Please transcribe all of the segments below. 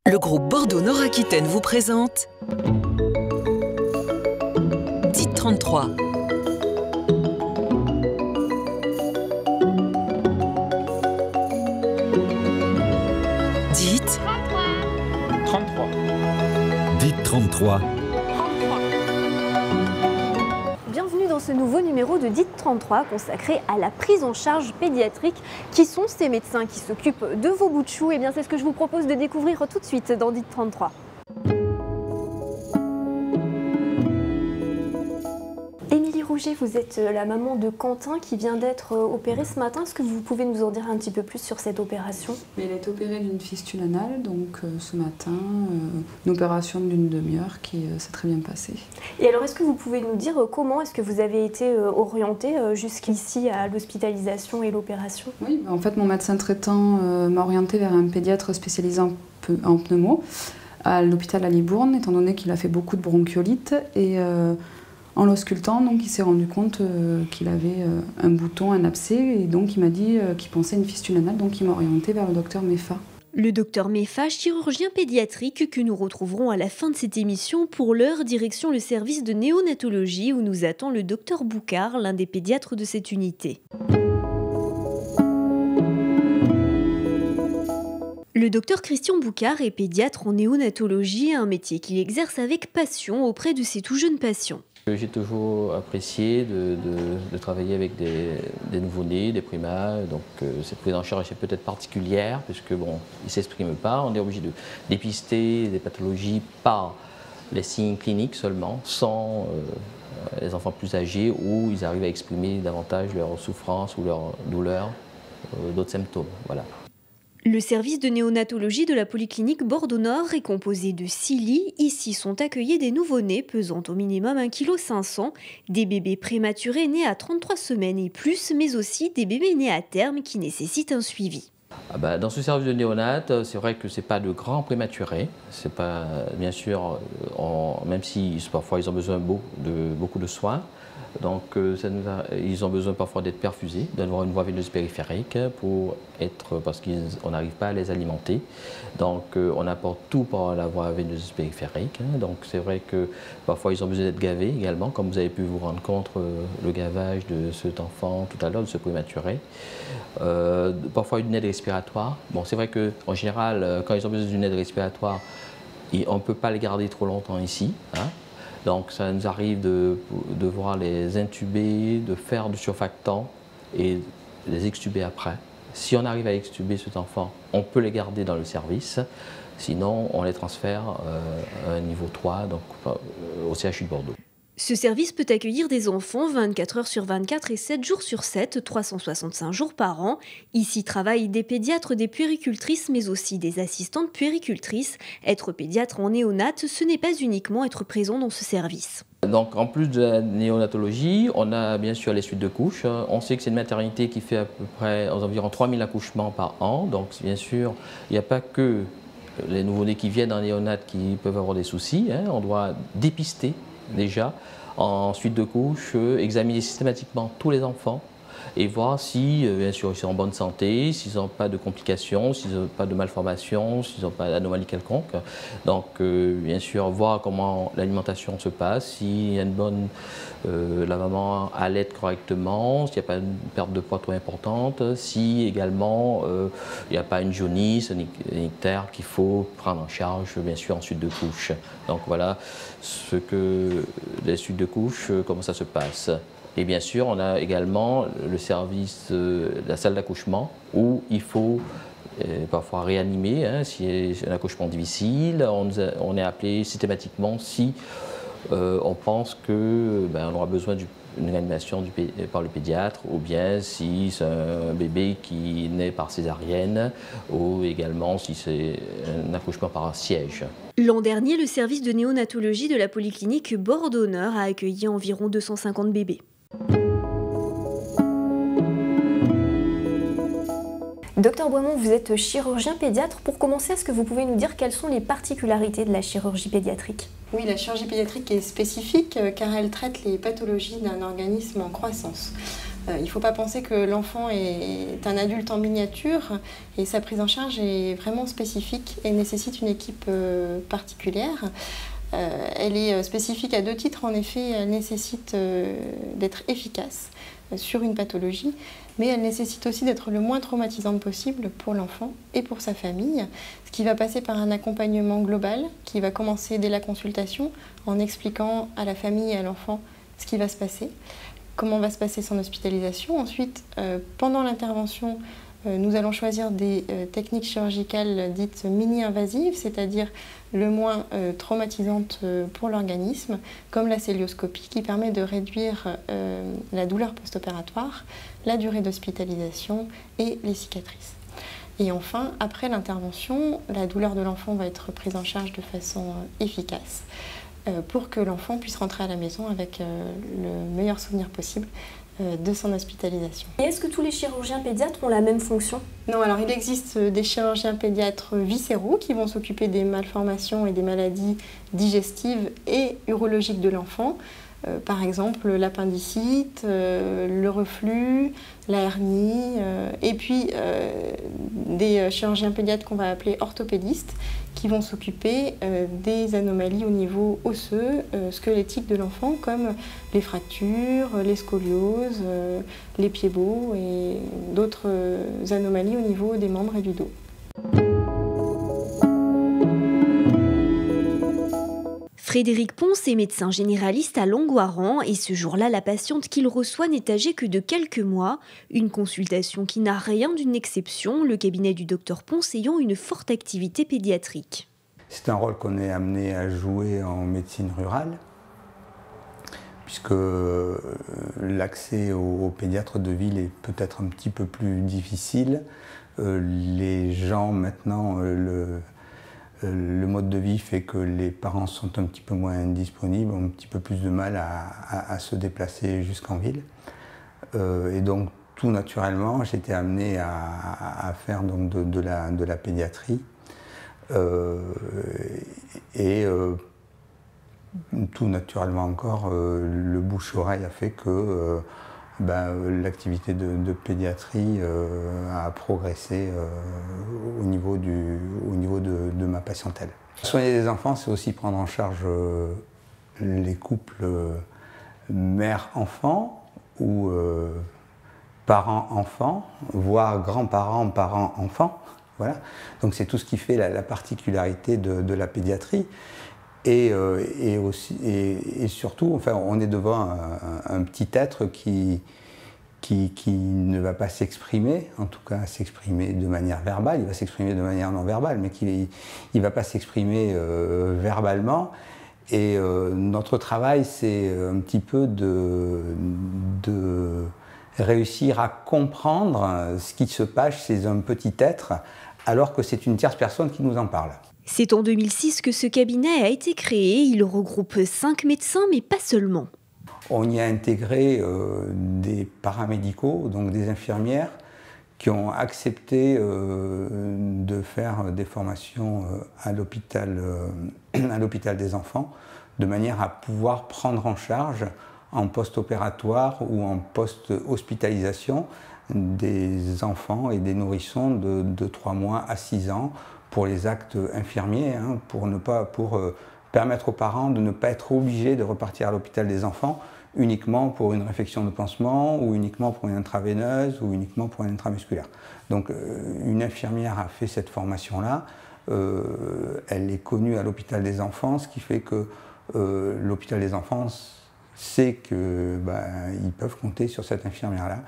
Le groupe Bordeaux Nord-Aquitaine vous présente Dites 33. Dites 33. Dites 33. Bienvenue dans ce nouveau numéro de Dites 33 consacré à la prise en charge pédiatrique. Qui sont ces médecins qui s'occupent de vos bouts de chou? Eh bien, c'est ce que je vous propose de découvrir tout de suite dans Dites 33. Émilie Rouget, vous êtes la maman de Quentin qui vient d'être opéré ce matin. Est-ce que vous pouvez nous en dire un petit peu plus sur cette opération? Il a été opéré d'une fistule anale, donc ce matin, une opération d'une demi-heure qui s'est très bien passée. Et alors, est-ce que vous pouvez nous dire comment est-ce que vous avez été orienté jusqu'ici à l'hospitalisation et l'opération? Oui, en fait, mon médecin traitant m'a orienté vers un pédiatre spécialisé en pneumo à l'hôpital à Libourne, étant donné qu'il a fait beaucoup de bronchiolite et en l'auscultant, donc il s'est rendu compte qu'il avait un bouton, un abcès, et donc il m'a dit qu'il pensait à une fistule anale, donc il m'a orienté vers le docteur Meffa. Le docteur Meffa, chirurgien pédiatrique que nous retrouverons à la fin de cette émission. Pour l'heure, direction le service de néonatologie où nous attend le docteur Boucard, l'un des pédiatres de cette unité. Le docteur Christian Boucard est pédiatre en néonatologie, un métier qu'il exerce avec passion auprès de ses tout jeunes patients. J'ai toujours apprécié de travailler avec des nouveau-nés, des primas, donc cette prise en charge est peut-être particulière puisque bon, ils ne s'expriment pas, on est obligé de dépister des pathologies par les signes cliniques seulement, sans les enfants plus âgés où ils arrivent à exprimer davantage leur souffrance ou leur douleur, d'autres symptômes. Voilà. Le service de néonatologie de la polyclinique Bordeaux-Nord est composé de 6 lits. Ici sont accueillis des nouveau-nés pesant au minimum 1,5 kg, des bébés prématurés nés à 33 semaines et plus, mais aussi des bébés nés à terme qui nécessitent un suivi. Dans ce service de néonat, c'est vrai que ce n'est pas de grands prématurés. C'est pas, bien sûr, même si parfois ils ont besoin de beaucoup de soins. Donc ils ont besoin parfois d'être perfusés, d'avoir une voie veineuse périphérique parce qu'on n'arrive pas à les alimenter. Donc on apporte tout par la voie veineuse périphérique. Donc c'est vrai que parfois ils ont besoin d'être gavés également, comme vous avez pu vous rendre compte le gavage de cet enfant tout à l'heure, de ce prématuré. Parfois une aide respiratoire. Bon, c'est vrai qu'en général, quand ils ont besoin d'une aide respiratoire, on ne peut pas les garder trop longtemps ici. Donc ça nous arrive de devoir les intuber, de faire du surfactant et les extuber après. Si on arrive à extuber cet enfant, on peut les garder dans le service. Sinon, on les transfère à un niveau 3, donc au CHU de Bordeaux. Ce service peut accueillir des enfants 24 heures sur 24 et 7 jours sur 7, 365 jours par an. Ici travaillent des pédiatres, des puéricultrices, mais aussi des assistantes puéricultrices. Être pédiatre en néonat, ce n'est pas uniquement être présent dans ce service. Donc en plus de la néonatologie, on a bien sûr les suites de couches. On sait que c'est une maternité qui fait à peu près environ 3000 accouchements par an. Donc bien sûr, il n'y a pas que les nouveau-nés qui viennent en néonat qui peuvent avoir des soucis. On doit dépister déjà en suite de couches, examiner systématiquement tous les enfants et voir si, bien sûr, ils sont en bonne santé, s'ils n'ont pas de complications, s'ils n'ont pas de malformations, s'ils n'ont pas d'anomalie quelconque. Donc, bien sûr, voir comment l'alimentation se passe, s'il y a une bonne... la maman allait correctement, s'il n'y a pas une perte de poids trop importante, si également il n'y a pas une jaunisse, un ictère qu'il faut prendre en charge, bien sûr, en suite de couche. Donc voilà les suites de couches, comment ça se passe. Et bien sûr, on a également le service de la salle d'accouchement où il faut parfois réanimer si c'est un accouchement difficile. On est appelé systématiquement si on pense qu'on aura besoin d'une réanimation par le pédiatre, ou bien si c'est un bébé qui naît par césarienne, ou également si c'est un accouchement par siège. L'an dernier, le service de néonatologie de la polyclinique Bordeaux-Nord a accueilli environ 250 bébés. Docteur Boimond, vous êtes chirurgien pédiatre. Pour commencer, est-ce que vous pouvez nous dire quelles sont les particularités de la chirurgie pédiatrique? Oui, la chirurgie pédiatrique est spécifique car elle traite les pathologies d'un organisme en croissance. Il ne faut pas penser que l'enfant est un adulte en miniature et sa prise en charge est vraiment spécifique et nécessite une équipe particulière. Elle est spécifique à 2 titres. En effet, elle nécessite d'être efficace sur une pathologie, mais elle nécessite aussi d'être le moins traumatisante possible pour l'enfant et pour sa famille, ce qui va passer par un accompagnement global qui va commencer dès la consultation en expliquant à la famille et à l'enfant ce qui va se passer, comment va se passer son hospitalisation. Ensuite, pendant l'intervention, nous allons choisir des techniques chirurgicales dites mini-invasives, c'est-à-dire le moins traumatisantes pour l'organisme, comme la cœlioscopie qui permet de réduire la douleur post-opératoire, la durée d'hospitalisation et les cicatrices. Et enfin, après l'intervention, la douleur de l'enfant va être prise en charge de façon efficace pour que l'enfant puisse rentrer à la maison avec le meilleur souvenir possible de son hospitalisation. Et est-ce que tous les chirurgiens pédiatres ont la même fonction? Non, alors il existe des chirurgiens pédiatres viscéraux qui vont s'occuper des malformations et des maladies digestives et urologiques de l'enfant. Par exemple l'appendicite, le reflux, la hernie, et puis des chirurgiens pédiatres qu'on va appeler orthopédistes qui vont s'occuper des anomalies au niveau osseux, squelettique de l'enfant, comme les fractures, les scolioses, les pieds-bots et d'autres anomalies au niveau des membres et du dos. Frédéric Ponce est médecin généraliste à Langoiran et ce jour-là, la patiente qu'il reçoit n'est âgée que de quelques mois. Une consultation qui n'a rien d'une exception, le cabinet du docteur Ponce ayant une forte activité pédiatrique. C'est un rôle qu'on est amené à jouer en médecine rurale, puisque l'accès aux pédiatres de ville est peut-être un petit peu plus difficile. Les gens maintenant, le mode de vie fait que les parents sont un petit peu moins disponibles, ont un petit peu plus de mal à se déplacer jusqu'en ville. Et donc tout naturellement, j'étais amené à faire donc de la pédiatrie. Tout naturellement encore, le bouche-oreille a fait que l'activité de pédiatrie a progressé au niveau de ma patientèle. Soigner les enfants, c'est aussi prendre en charge les couples mère-enfant ou parents-enfants, voire grands-parents, parents-enfants. Voilà. Donc c'est tout ce qui fait la particularité de la pédiatrie. Et surtout, enfin, on est devant un petit être qui ne va pas s'exprimer, en tout cas s'exprimer de manière verbale, il va s'exprimer de manière non verbale, mais il ne va pas s'exprimer verbalement. Et notre travail, c'est un petit peu de réussir à comprendre ce qui se passe chez un petit être, alors que c'est une tierce personne qui nous en parle. C'est en 2006 que ce cabinet a été créé. Il regroupe 5 médecins, mais pas seulement. On y a intégré des paramédicaux, donc des infirmières, qui ont accepté de faire des formations à l'hôpital des enfants, de manière à pouvoir prendre en charge en post-opératoire ou en post-hospitalisation des enfants et des nourrissons de 3 mois à 6 ans pour les actes infirmiers, hein, pour permettre aux parents de ne pas être obligés de repartir à l'hôpital des enfants uniquement pour une réfection de pansement ou uniquement pour une intraveineuse ou uniquement pour une intramusculaire. Donc une infirmière a fait cette formation-là, elle est connue à l'hôpital des enfants, ce qui fait que l'hôpital des enfants sait qu'ils peuvent compter sur cette infirmière-là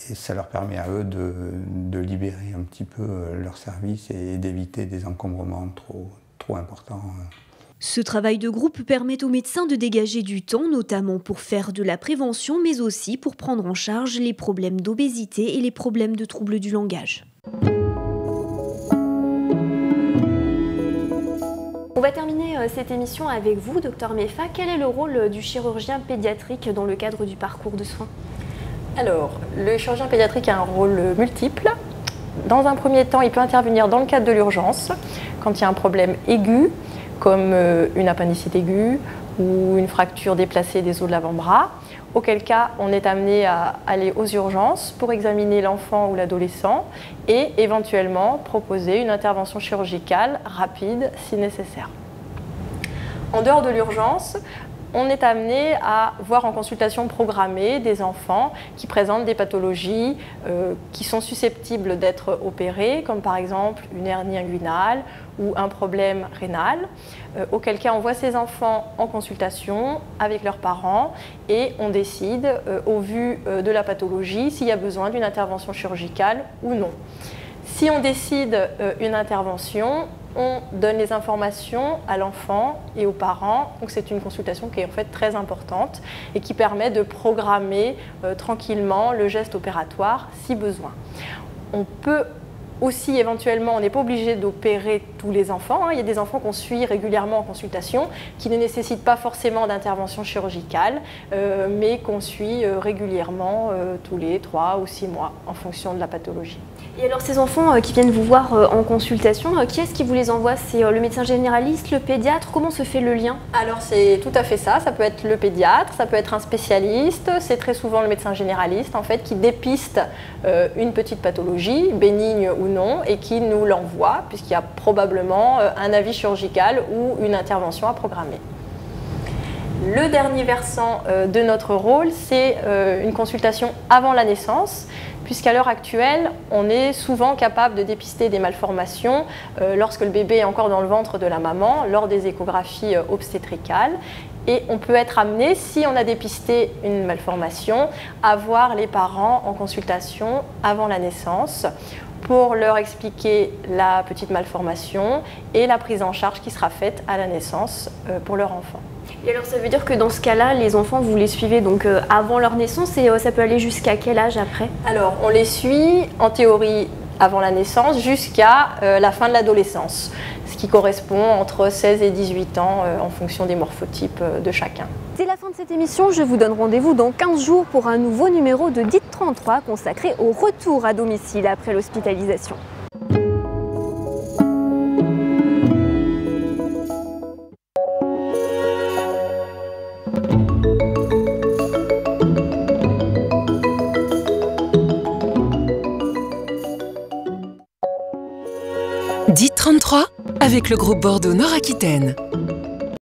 et ça leur permet à eux de libérer un petit peu leur service et d'éviter des encombrements trop importants. Ce travail de groupe permet aux médecins de dégager du temps, notamment pour faire de la prévention, mais aussi pour prendre en charge les problèmes d'obésité et les problèmes de troubles du langage. On va terminer cette émission avec vous, Dr Meffa. Quel est le rôle du chirurgien pédiatrique dans le cadre du parcours de soins? Alors, le chirurgien pédiatrique a un rôle multiple. Dans un premier temps, il peut intervenir dans le cadre de l'urgence, quand il y a un problème aigu, comme une appendicite aiguë ou une fracture déplacée des os de l'avant-bras, auquel cas on est amené à aller aux urgences pour examiner l'enfant ou l'adolescent et éventuellement proposer une intervention chirurgicale rapide si nécessaire. En dehors de l'urgence, on est amené à voir en consultation programmée des enfants qui présentent des pathologies qui sont susceptibles d'être opérées, comme par exemple une hernie inguinale ou un problème rénal, auquel cas on voit ces enfants en consultation avec leurs parents et on décide, au vu de la pathologie, s'il y a besoin d'une intervention chirurgicale ou non. Si on décide une intervention, on donne les informations à l'enfant et aux parents. Donc c'est une consultation qui est en fait très importante et qui permet de programmer tranquillement le geste opératoire si besoin. On peut aussi éventuellement, on n'est pas obligé d'opérer tous les enfants. Il y a des enfants qu'on suit régulièrement en consultation qui ne nécessitent pas forcément d'intervention chirurgicale, mais qu'on suit régulièrement tous les 3 ou 6 mois en fonction de la pathologie. Et alors ces enfants qui viennent vous voir en consultation, qui est-ce qui vous les envoie? C'est le médecin généraliste, le pédiatre? Comment se fait le lien? Alors c'est tout à fait ça, ça peut être le pédiatre, ça peut être un spécialiste, c'est très souvent le médecin généraliste en fait qui dépiste une petite pathologie, bénigne ou non, et qui nous l'envoie puisqu'il y a probablement un avis chirurgical ou une intervention à programmer. Le dernier versant de notre rôle, c'est une consultation avant la naissance, puisqu'à l'heure actuelle, on est souvent capable de dépister des malformations lorsque le bébé est encore dans le ventre de la maman, lors des échographies obstétricales. Et on peut être amené, si on a dépisté une malformation, à voir les parents en consultation avant la naissance pour leur expliquer la petite malformation et la prise en charge qui sera faite à la naissance pour leur enfant. Et alors ça veut dire que dans ce cas-là, les enfants, vous les suivez donc avant leur naissance et ça peut aller jusqu'à quel âge après? Alors on les suit en théorie avant la naissance jusqu'à la fin de l'adolescence, ce qui correspond entre 16 et 18 ans en fonction des morphotypes de chacun. C'est la fin de cette émission, je vous donne rendez-vous dans 15 jours pour un nouveau numéro de DIT 33 consacré au retour à domicile après l'hospitalisation. DIT 33 avec le groupe Bordeaux Nord-Aquitaine.